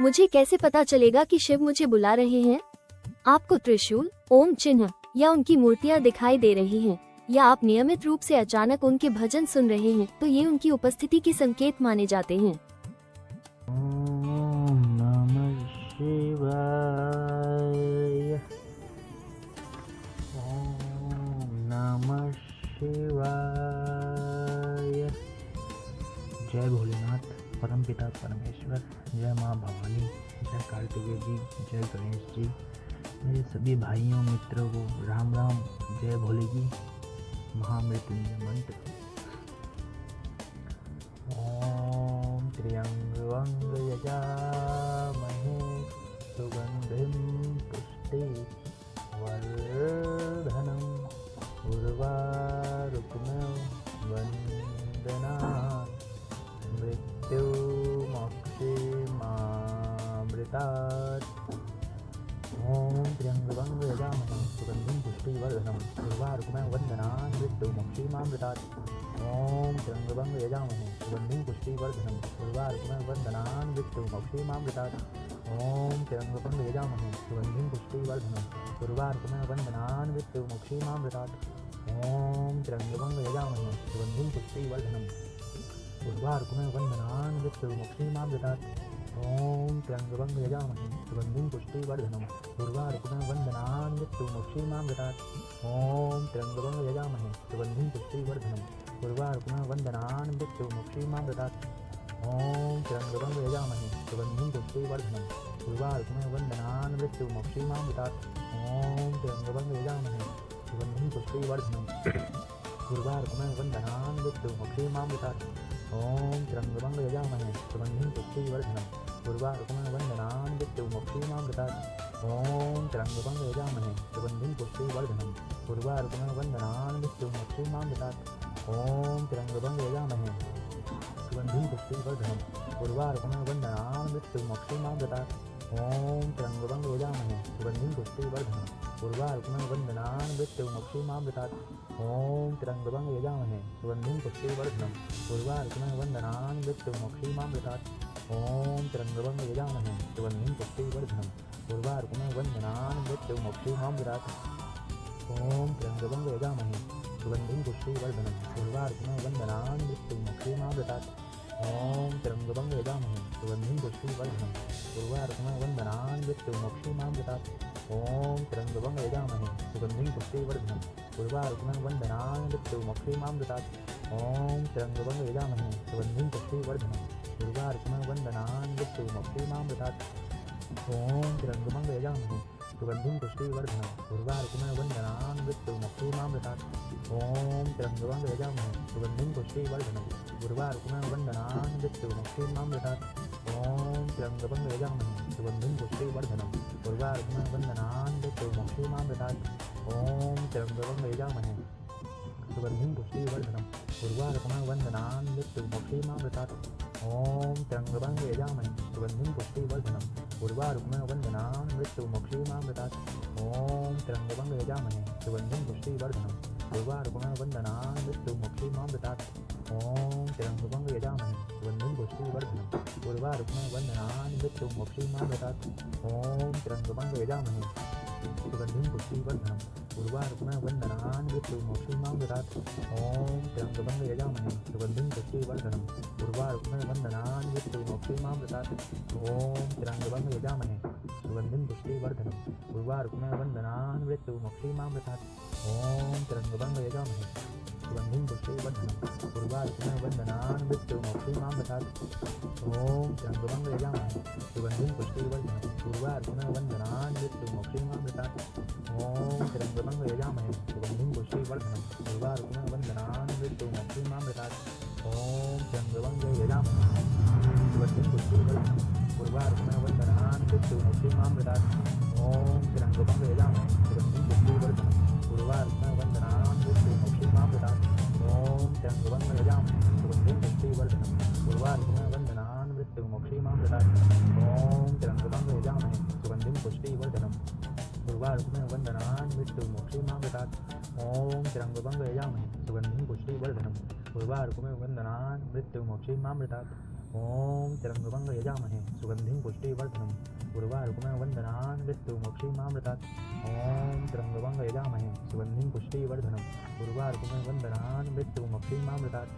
मुझे कैसे पता चलेगा कि शिव मुझे बुला रहे हैं? आपको त्रिशूल, ओम चिन्ह या उनकी मूर्तियां दिखाई दे रही हैं, या आप नियमित रूप से अचानक उनके भजन सुन रहे हैं, तो ये उनकी उपस्थिति के संकेत माने जाते हैं। ओम नमः शिवाय। ओम नमः शिवाय। जय भोलेनाथ, परमपिता परमेश्वर, जय माँ भवानी, जय कार्तिकेय जी, जय गणेश जी। मेरे सभी भाइयों मित्रों को राम राम। जय भोले की महामृत्युंजय मंत्र। ओम त्र्यंबकं यजामहे सुगंधिं पुष्टिवर्धनम् उर्वारुकमिव वन्दनान् मृत्युमोक्षमामृतात्। ओम त्र्यंबकं यजामहे सुगंधिं पुष्टिवर्धनम् उर्वारुकमिव वन्दनान् मृत्युमोक्षमामृतात्। ओम त्र्यंबकं यजामहे सुगंधिं पुष्टिवर्धनम् उर्वारुकमिव वन्दनान् मृत्युमोक्षमामृतात्। ओम त्र्यंबकं यजामहे सुगंधिं पुष्टिवर्धनम् उर्वारुकमिव वन्दनान् मृत्युमोक्षमामृतात्। ओम त्र्यंबकं यजामहे सुगंधिं पुष्टिवर्धनम् उर्वारुकमिव वन्दनान् मृत्युमोक्षमामृतात्। ओम त्र्यंबकं यजामहे सुगंधिं पुष्टिवर्धनम् उर्वारुकमिव वन्दनान् मृत्युमोक्षमामृतात्। ओम त्र्यंबकं यजामहे सुगंधिं पुष्टिवर्धनम् उर्वारुकमिव वन्दनान् मृत्युमोक्षमामृतात्। ओम त्र्यंबकं यजामहे सुगंधिं पुष्टिवर्धनम् उर्वारुकमिव वन्दनान् मृत्युमोक्षमामृतात्। ओम त्र्यंबकं यजामहे सुगंधिं पुष्टिवर्धनम् उर्वारुकमिव वन्दनान् मृत्युमोक्षमामृतात्। ओम त्र्यंबकं यजामहे सुगंधिं पुष्टिवर्धनम् उर्वारुकमिव वन्दनान् मृत्युमोक्षमामृतात्। ओम त्र्यंबकं यजामहे सुगंधिं पुष्टिवर्धनम् उर्वारुकमिव वन्दनान् मृत्युमोक्षमामृतात्। ओम त्र्यंबकं यजामहे सुगंधिं पुष्टिवर्धनम् उर्वारुकमिव वन्दनान् मृत्युमोक्षमामृतात्। ओम त्र्यंबकं यजामहे सुगंधिं पुष्टिवर्धनम् उर्वारुकमिव वन्दनान् मृत्युमोक्षमामृतात्। ओम त्र्यंबकं यजामहे सुगंधिं पुष्टिवर्धनम् उर्वारुकमिव वन्दनान् मृत्युमोक्षमामृतात्। ओम त्र्यंबकं यजामहे सुगंधिं पुष्टिवर्धनम् उर्वारुकमिव वन्दनान् मृत्युमोक्षमामृतात्। ओम त्र्यंबकं यजामहे सुगंधिं पुष्टिवर्धनम् उर्वारुकमिव वन्दनान् मृत्युमोक्षमामृतात्। ओम त्र्यंबकं यजामहे सुगंधिं पुष्टिवर्धनम् उर्वारुकमिव वन्दनान् मृत्युमोक्षमामृतात्। ओम त्र्यंबकं यजामहे सुगंधिं पुष्टिवर्धनम् उर्वारुकमिव वन्दनान् मृत्युमोक्षमामृतात्। ओम त्र्यंबकं यजामहे सुगंधिं पुष्टिवर्धनम् उर्वारुकमिव वन्दनान् मृत्युमोक्षमामृतात्। ओम त्र्यंबकं यजामहे सुगंधिं पुष्टिवर्धनम् उर्वारुकमिव वन्दनान् मृत्युमोक्षमामृतात्। ओम त्र्यंबकं यजामहे सुगंधिं पुष्टिवर्धनम् उर्वारुकमिव वन्दनान् मृत्युमोक्षमामृतात्। ओम त्र्यंबकं यजामहे सुगंधिं पुष्टिवर्धनम् उर्वारुकमिव वन्दनान् मृत्युमोक्षमामृतात्। ओम त्र्यंबकं यजामहे सुगंधिं पुष्टिवर्धनम् उर्वारुकमिव वन्दनान् मृत्युमोक्षमामृतात्। ओम त्र्यंबकं यजामहे सुगंधिं पुष्टिवर्धनम् उर्वारुकमिव वन्दनान् मृत्युमोक्षमामृतात्। ओम त्र्यंबकं यजामहे सुगंधिं पुष्टिवर्धनम् उर्वारुकमिव वन्दनान् मृत्युमोक्षमामृतात्। ओम त्र्यंबकं यजामहे सुगंधिं पुष्टिवर्धनम् उर्वारुकमिव वन्दनान् मृत्युमोक्षमामृतात्। ओम त्र्यंबकं यजामहे सुगंधिं पुष्टिवर्धनम् उर्वारुकमिव वन्दनान् मृत्युमोक्षमामृतात्। ओम त्र्यंबकं यजामहे सुगंधिं पुष्टिवर्धनम् उर्वारुकमिव वन्दनान् मृत्युमोक्षमामृतात्। ओम त्र्यंबकं यजामहे सुगंधिं पुष्टिवर्धनम् उर्वारुकमिव वन्दनान् मृत्युमोक्षमामृतात्। ओम त्र्यंबकं यजामहे सुगंधिं पुष्टिवर्धनम् उर्वारुकमिव वन्दनान् मृत्युमोक्षमामृतात्। ओम त्र्यंबकं यजामहे सुगंधिं पुष्टिवर्धनम् उर्वारुकमिव वन्दनान् मृत्युमोक्षमामृतात्। ओम त्र्यंबकं यजामहे सुगंधिं पुष्टिवर्धनम् उर्वारुकमिव वन्दनान् मृत्युमोक्षमामृतात्। ओम त्र्यंबकं यजामहे सुगंधिं पुष्टिवर्धनम् उर्वारुकमिव वन्दनान् मृत्युमोक्षमामृतात्। ओम त्र्यंबकं यजामहे सुगंधिं पुष्टिवर्धनम् उर्वारुकमिव वन्दनान् मृत्युमोक्षमामृतात्। ओम त्र्यंबकं यजामहे सुगंधिं पुष्टिवर्धनम् उर्वारुकमिव वन्दनान् मृत्युमोक्षमामृतात्। ओम त्र्यंबकं यजामहे सुगंधिं पुष्टिवर्धनम् उर्वारुकमिव वन्दनान् मृत्युमोक्षमामृतात्। ओम त्र्यंबकं यजामहे सुगंधिं पुष्टिवर्धनम् उर्वारुकमिव वन्दनान् मृत्युमोक्षमामृतात्। ॐ त्र्यम्बकं यजामहे सुगन्धिं पुष्टिवर्धनम् उर्वारुकमेव वन्दनान् मृत्युमोक्षीमामृतात् ॐ त्र्यम्बकं यजामहे सुगन्धिं पुष्टिवर्धनम् उर्वारुकमेव वन्दनान् मृत्युमोक्षीमामृतात्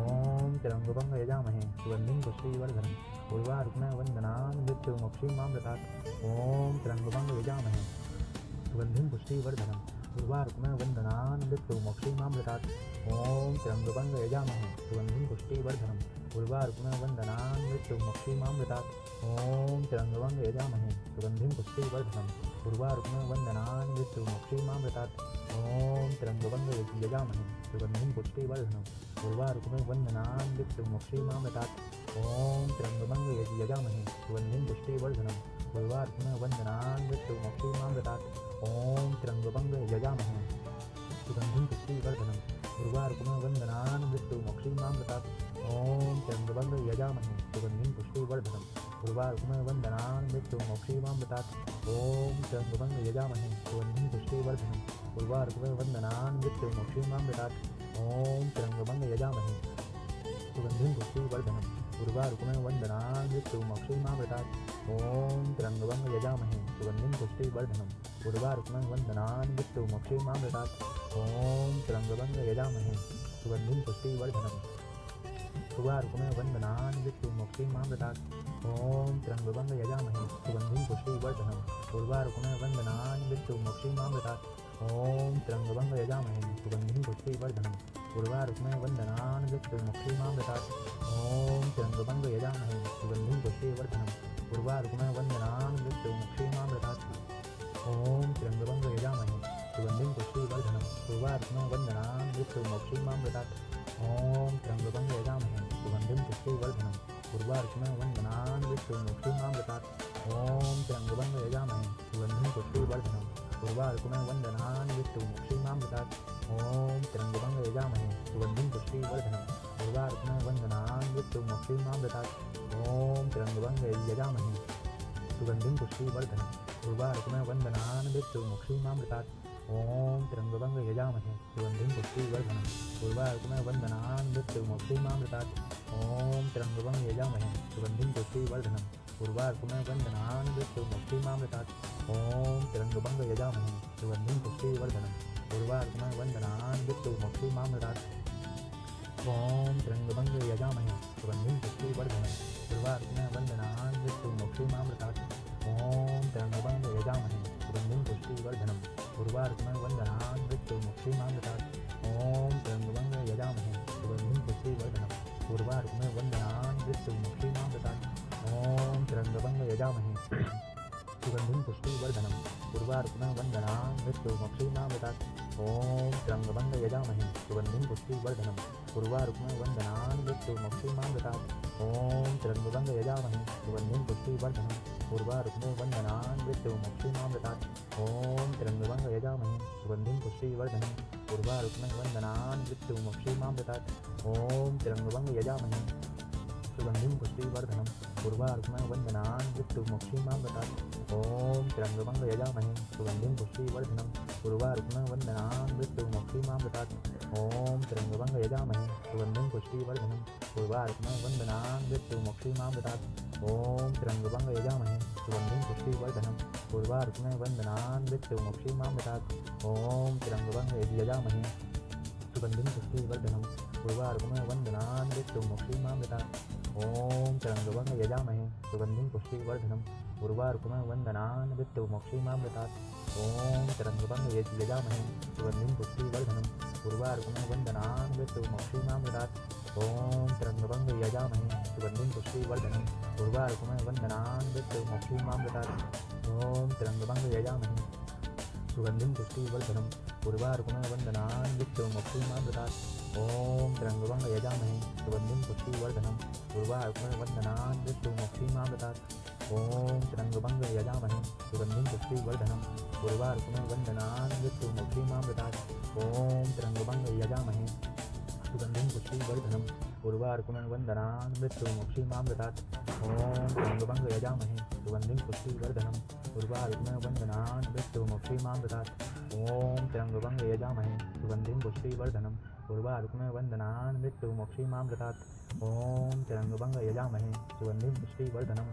ॐ त्र्यम्बकं यजामहे सुगन्धिं पुष्टिवर्धनम् उर्वारुकमेव वन्दनान् मृत्युमोक्षीमामृतात् ॐ त्र्यम्बकं यजामहे सुगन्धिं पुष्टिवर्धनम् उर्वारुकमेव वन्दनान् मृत्युमोक्षीमामृतात् ॐ त्र्यम्बकं यजामहे सुगन्धिं पुष्टिवर्धनम् उर्वारुकमेव वन्दनान् मृत्युमोक्षीमामृतात् ॐ त्र्यम्बकं यजामहे सुगन्धिं पुष्टिवर्धनम् उर्वारुकमेव वन्दनान् मृत्युमोक्षीमामृतात् ॐ त्र्यम्बकं यजामहे सुगन्धिं पुष्टिवर्धनम् उर्वारुकमेव वन्दनान् मृत्युमोक्षीमामृतात् ॐ त्र्यम्बकं यजामहे सुगन्धिं पुष्टिवर्धनम् उर्वारुकमेव वन्दनान् मृत्युमोक्षीमामृतात् ॐ त्र्यम्बकं यजामहे सुगन्धिं पुष्टिवर्धनम् उर्वारुकमेव वन्दनान् मृत्युमोक्षीमामृतात् ॐ त्र्यम्बकं यजामहे सुगन्धिं पुष्टिवर्धनम् उर्वारुकमेव वन्दनान् मृत्युमोक्षीमामृतात् ॐ त्र्यम्बकं यजामहे सुगन्धिं पुष्टिवर्धनम् उर्वारुकमेव वन्दनान् मृत्युमोक्षीमामृतात् ॐ त्र्यम्बकं यजामहे सुगन्धिं पुष्टिवर्धनम् उर्वारुकमेव वन्दनान् मृत्युमोक्षीमामृतात् ॐ त्र्यम्बकं यजामहे सुगन्धिं पुष्टिवर्धनम् उर्वारुकमेव वन्दनान् मृत्युमोक्षीमामृतात् ॐ त्र्यम्बकं यजामहे सुगन्धिं पुष्टिवर्धनम् उर्वारुकमेव वन्दनान् मृत्युमोक्षीमामृतात् ॐ त्र्यम्बकं यजामहे सुगन्धिं पुष्टिवर्धनम् उर्वारुकमेव वन्दनान् मृत्युमोक्षीमामृतात् ॐ त्र्यम्बकं यजामहे सुगन्धिं पुष्टिवर्धनम् उर्वारुकमेव वन्दनान् मृत्युमोक्षीमामृतात् ॐ त्र्यम्बकं यजामहे सुगन्धिं पुष्टिवर्धनम् उर्वारुकमेव वन्दनान् मृत्युमोक्षीमामृतात् ॐ त्र्यम्बकं यजामहे सुगन्धिं पुष्टिवर्धनम् उर्वारुकमेव वन्दनान् मृत्युमोक्षीमामृतात् ॐ त्र्यम्बकं यजामहे सुगन्धिं पुष्टिवर्धनम् उर्वारुकमेव वन्दनान् मृत्युमोक्षीमामृतात् ॐ त्र्यम्बकं यजामहे सुगन्धिं पुष्टिवर्धनम् उर्वारुकमेव वन्दनान् मृत्युमोक्षीमामृतात् ॐ त्र्यम्बकं यजामहे सुगन्धिं पुष्टिवर्धनम् उर्वारुकमेव वन्दनान् मृत्युमोक्षीमामृतात् ॐ त्र्यम्बकं यजामहे सुगन्धिं पुष्टिवर्धनम् उर्वारुकमेव वन्दनान् मृत्युमोक्षीमामृतात् ॐ त्र्यम्बकं यजामहे सुगन्धिं पुष्टिवर्धनम् उर्वारुकमेव वन्दनान् मृत्युमोक्षीमामृतात् ॐ त्र्यम्बकं यजामहे सुगन्धिं पुष्टिवर्धनम् उर्वारुकमेव वन्दनान् मृत्युमोक्षीमामृतात् ॐ त्र्यम्बकं यजामहे सुगन्धिं पुष्टिवर्धनम् उर्वारुकमेव वन्दनान् मृत्युमोक्षीमामृतात् ॐ त्र्यम्बकं यजामहे सुगन्धिं पुष्टिवर्धनम् उर्वारुकमेव वन्दनान् मृत्युमोक्षीमामृतात् ॐ त्र्यम्बकं यजामहे सुगन्धिं पुष्टिवर्धनम् उर्वारुकमेव वन्दनान् मृत्युमोक्षीमामृतात् ॐ त्र्यम्बकं यजामहे सुगन्धिं पुष्टिवर्धनम् उर्वारुकमेव वन्दनान् मृत्युमोक्षीमामृतात् ॐ त्र्यम्बकं यजामहे सुगन्धिं पुष्टिवर्धनम् उर्वारुकमेव वन्दनान् मृत्युमोक्षीमामृतात् ॐ त्र्यम्बकं यजामहे सुगन्धिं पुष्टिवर्धनम् उर्वारुकमेव वन्दनान् मृत्युमोक्षीमामृतात् ॐ त्र्यम्बकं यजामहे सुगन्धिं पुष्टिवर्धनम् उर्वारुकमेव वन्दनान् मृत्युमोक्षीमामृतात् ॐ त्र्यम्बकं यजामहे सुगन्धिं पुष्टिवर्धनम् उर्वारुकमेव वन्दनान् मृत्युमोक्षीमामृतात् ॐ त्र्यम्बकं यजामहे सुगन्धिं पुष्टिवर्धनम् उर्वारुकमेव वन्दनान् मृत्युमोक्षीमामृतात् ॐ त्र्यम्बकं यजामहे सुगन्धिं पुष्टिवर्धनम् उर्वारुकमेव वन्दनान् मृत्युमोक्षीमामृतात् ॐ त्र्यम्बकं यजामहे सुगन्धिं पुष्टिवर्धनम् उर्वारुकमेव वन्दनान् मृत्युमोक्षीमामृतात् ॐ त्र्यम्बकं यजामहे सुगन्धिं पुष्टिवर्धनम् उर्वारुकमेव वन्दनान् मृत्युमोक्षीमामृतात् ॐ त्र्यम्बकं यजामहे सुगन्धिं पुष्टिवर्धनम् उर्वारुकमेव वन्दनान् मृत्युमोक्षीमामृतात् ॐ त्र्यम्बकं यजामहे सुगन्धिं पुष्टिवर्धनम् उर्वारुकमेव वन्दनान् मृत्युमोक्षीमामृतात् ॐ त्र्यम्बकं यजामहे सुगन्धिं पुष्टिवर्धनम् उर्वारुकमेव वन्दनान् मृत्युमोक्षीमामृतात् ॐ त्र्यम्बकं यजामहे सुगन्धिं पुष्टिवर्धनम् उर्वारुकमेव वन्दनान् मृत्युमोक्षीमामृतात् ॐ त्र्यम्बकं यजामहे सुगन्धिं पुष्टिवर्धनम् उर्वारुकमेव वन्दनान् मृत्युमोक्षीमामृतात् ॐ त्र्यम्बकं यजामहे सुगन्धिं पुष्टिवर्धनम् उर्वारुकमेव वन्दनान् मृत्युमोक्षीमामृतात् ॐ त्र्यम्बकं यजामहे सुगन्धिं पुष्टिवर्धनम् उर्वारुकमेव वन्दनान् मृत्युमोक्षीमामृतात् ॐ त्र्यम्बकं यजामहे सुगन्धिं पुष्टिवर्धनम् उर्वारुकमेव वन्दनान् मृत्युमोक्षीमामृतात् ॐ त्र्यम्बकं यजामहे सुगन्धिं पुष्टिवर्धनम् उर्वारुकमेव वन्दनान् मृत्युमोक्षीमामृतात् ॐ त्र्यम्बकं यजामहे सुगन्धिं पुष्टिवर्धनम् उर्वारुकमेव वन्दनान् मृत्युमोक्षीमामृतात् ॐ त्र्यम्बकं यजामहे सुगन्धिं पुष्टिवर्धनम्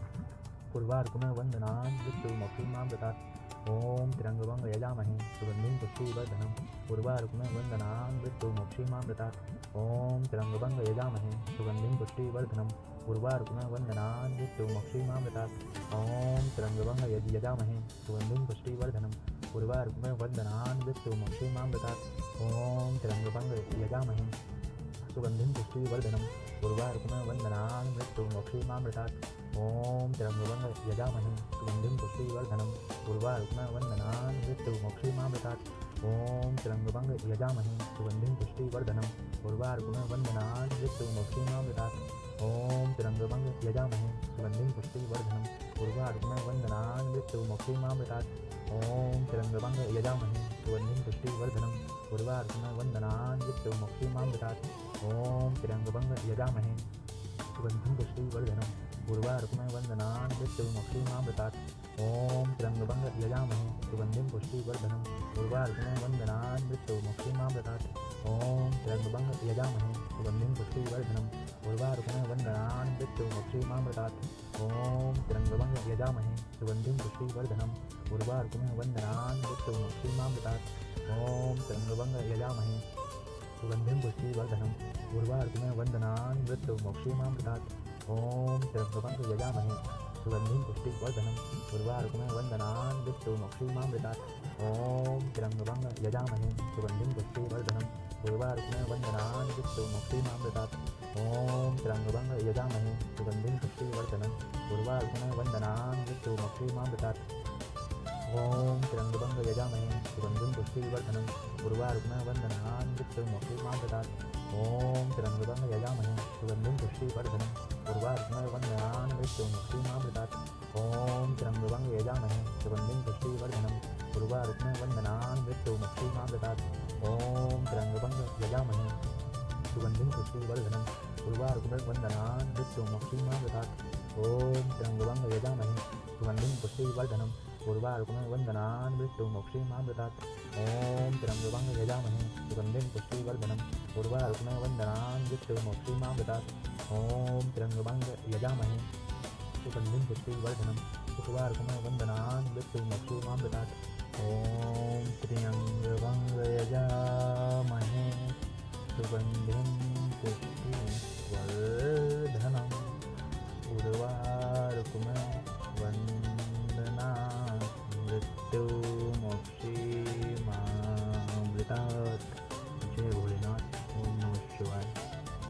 उर्वारुकमेव वन्दनान् मृत्युमोक्षीमामृतात् ॐ त्र्यम्बकं यजामहे सुगन्धिं पुष्टिवर्धनम् उर्वारुकमेव वन्दनान् मृत्युमोक्षीमामृतात् ॐ त्र्यम्बकं यजामहे सुगन्धिं पुष्टिवर्धनम् उर्वारुकमेव वन्दनान् मृत्युमोक्षीमामृतात् ॐ त्र्यम्बकं यजामहे सुगन्धिं पुष्टिवर्धनम् उर्वारुकमेव वन्दनान् मृत्युमोक्षीमामृतात् ॐ त्र्यम्बकं यजामहे सुगन्धिं पुष्टिवर्धनम् उर्वारुकमेव वन्दनान् मृत्युमोक्षीमामृतात् ॐ त्र्यम्बकं यजामहे सुगन्धिं पुष्टिवर्धनम् उर्वारुकमेव वन्दनान् मृत्युमोक्षीमामृतात् ॐ त्र्यम्बकं यजामहे सुगन्धिं पुष्टिवर्धनम् उर्वारुकमेव वन्दनान् मृत्युमोक्षीमामृतात् ॐ त्र्यम्बकं यजामहे सुगन्धिं पुष्टिवर्धनम् उर्वारुकमेव वन्दनान् मृत्युमोक्षीमामृतात् ॐ त्र्यम्बकं यजामहे सुगन्धिं पुष्टिवर्धनम् उर्वारुकमेव वन्दनान् मृत्युमोक्षीमामृतात् ॐ त्र्यम्बकं यजामहे सुगन्धिं पुष्टिवर्धनम् उर्वारुकमेव वन्दनान् मृत्युमोक्षीमामृतात् ॐ त्र्यम्बकं यजामहे सुगन्धिं पुष्टिवर्धनम् उर्वारुकमेव वन्दनान् मृत्युमोक्षीमामृतात् ॐ त्र्यम्बकं यजामहे सुगन्धिं पुष्टिवर्धनम् उर्वारुकमेव वन्दनान् मृत्युमोक्षीमामृतात् ॐ त्र्यम्बकं यजामहे सुगन्धिं पुष्टिवर्धनम् उर्वारुकमेव वन्दनान् मृत्युमोक्षीमामृतात् ॐ त्र्यम्बकं यजामहे सुगन्धिं पुष्टिवर्धनम् उर्वारुकमेव वन्दनान् मृत्युमोक्षीमामृतात् ॐ त्र्यम्बकं यजामहे सुगन्धिं पुष्टिवर्धनम् उर्वारुकमेव वन्दनान् मृत्युमोक्षीमामृतात् ॐ त्र्यम्बकं यजामहे सुगन्धिं पुष्टिवर्धनम् उर्वारुकमेव वन्दनान् मृत्युमोक्षीमामृतात् ॐ त्र्यम्बकं यजामहे सुगन्धिं पुष्टिवर्धनम् उर्वारुकमेव वन्दनान् मृत्युमोक्षीमामृतात् ॐ त्र्यम्बकं यजामहे सुगन्धिं पुष्टिवर्धनम् उर्वारुकमेव वन्दनान् मृत्युमोक्षीमामृतात् ॐ त्र्यम्बकं यजामहे सुगन्धिं पुष्टिवर्धनम् उर्वारुकमेव वन्दनान् मृत्युमोक्षीमामृतात् ॐ त्र्यम्बकं यजामहे सुगन्धिं पुष्टिवर्धनम् उर्वारुकमेव वन्दनान् मृत्युमोक्षीमामृतात् ॐ त्र्यम्बकं यजामहे सुगन्धिं पुष्टिवर्धनम् उर्वारुकमेव वन्दनान् मृत्युमोक्षीमामृतात् ॐ त्र्यम्बकं यजामहे सुगन्धिं पुष्टिवर्धनम् उर्वारुकमेव वन्दनान् मृत्युमोक्षीमामृतात् ॐ त्र्यम्बकं यजामहे सुगन्धिं पुष्टिवर्धनम् उर्वारुकमेव वन्दनान् मृत्युमोक्षीमामृतात् ॐ त्र्यम्बकं यजामहे सुगन्धिं पुष्टिवर्धनम् उर्वारुकमेव वन्दनान् मृत्युमोक्षीमामृतात् ॐ त्र्यम्बकं यजामहे सुगन्धिं